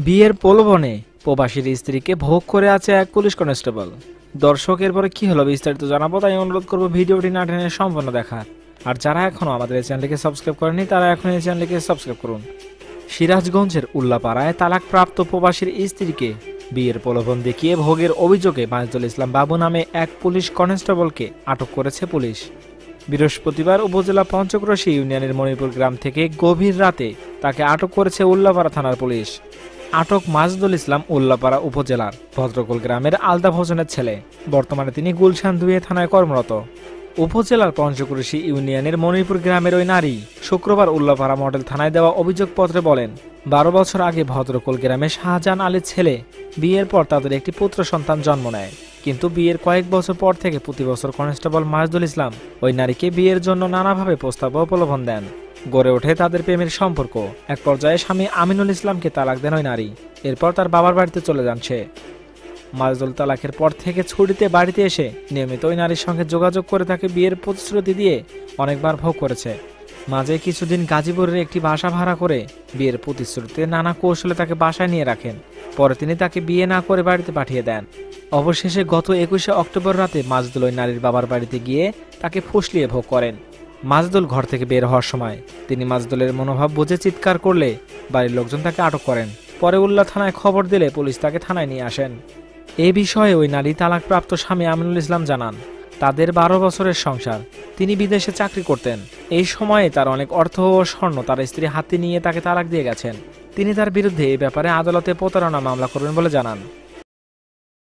বিয়ের প্রলোভনে প্রবাসীর স্ত্রীকে ভোগ করে আছে এক পুলিশ কনস্টেবল। দর্শক, এরপরে কি হলো বিস্তারিত জানাবো, তাই অনুরোধ করবো ভিডিওটি না টেনে সম্পূর্ণ দেখার। আর যারা এখনো আমাদের এই চ্যানেলকে সাবস্ক্রাইব করেনি তারা এখন এই চ্যানেলকে সাবস্ক্রাইব করুন। সিরাজগঞ্জের উল্লাপাড়ায় তালাকপ্রাপ্ত প্রবাসীর স্ত্রীকে বিয়ের প্রলোভন দেখিয়ে ভোগের অভিযোগে মাজেদুল ইসলাম বাবু নামে এক পুলিশ কনস্টেবলকে আটক করেছে পুলিশ। বৃহস্পতিবার উপজেলা পঞ্চক্রোশী ইউনিয়নের মণিপুর গ্রাম থেকে গভীর রাতে তাকে আটক করেছে উল্লাপাড়া থানার পুলিশ। আটক মাজেদুল ইসলাম উল্লাপাড়া উপজেলার ভদ্রকুল গ্রামের আলতাফ হোসেনের ছেলে। বর্তমানে তিনি গুলশান ২ থানায় কর্মরত। উপজেলার পঞ্চক্রোশী ইউনিয়নের মণিপুর গ্রামের ওই নারী শুক্রবার উল্লাপাড়া মডেল থানায় দেওয়া অভিযোগপত্রে বলেন, ১২ বছর আগে ভদ্রকুল গ্রামে শাহজাহান আলীর ছেলে বিয়ের পর তাদের একটি পুত্র সন্তান জন্ম নেয়। কিন্তু বিয়ের কয়েক বছর পর থেকে প্রতি বছর কনস্টেবল মাজেদুল ইসলাম ওই নারীকে বিয়ের জন্য নানাভাবে প্রস্তাব ও প্রলোভন দেন। গড়ে ওঠে তাদের প্রেমের সম্পর্ক। এক পর্যায়ে স্বামী আমিনুল ইসলামকে তালাক দেন ওই নারী। এরপর তার বাবার বাড়িতে চলে যান সে। মাজেদুল তালাকের পর থেকে ছুটিতে বাড়িতে এসে নিয়মিত ওই নারীর সঙ্গে যোগাযোগ করে তাকে বিয়ের প্রতিশ্রুতি দিয়ে অনেকবার ভোগ করেছে। মাঝে কিছুদিন গাজীপুরের একটি বাসা ভাড়া করে বিয়ের প্রতিশ্রুতিতে নানা কৌশলে তাকে বাসায় নিয়ে রাখেন। পরে তিনি তাকে বিয়ে না করে বাড়িতে পাঠিয়ে দেন। অবশেষে গত ২১শে অক্টোবর রাতে মাজেদুল ওই নারীর বাবার বাড়িতে গিয়ে তাকে ফুসলিয়ে ভোগ করেন। মাজেদুল ঘর থেকে বের হওয়ার সময় তিনি মাজেদুলের মনোভাব বুঝে চিৎকার করলে বাড়ির লোকজন তাকে আটক করেন। পরে উল্লা থানায় খবর দিলে পুলিশ তাকে থানায় নিয়ে আসেন। এ বিষয়ে ওই নারী তালাকপ্রাপ্ত স্বামী আমিনুল ইসলাম জানান, তাদের ১২ বছরের সংসার। তিনি বিদেশে চাকরি করতেন। এই সময়ে তার অনেক অর্থ ও স্বর্ণ তার স্ত্রী হাতে নিয়ে তাকে তালাক দিয়ে গেছেন। তিনি তার বিরুদ্ধে এ ব্যাপারে আদালতে প্রতারণা মামলা করবেন বলে জানান।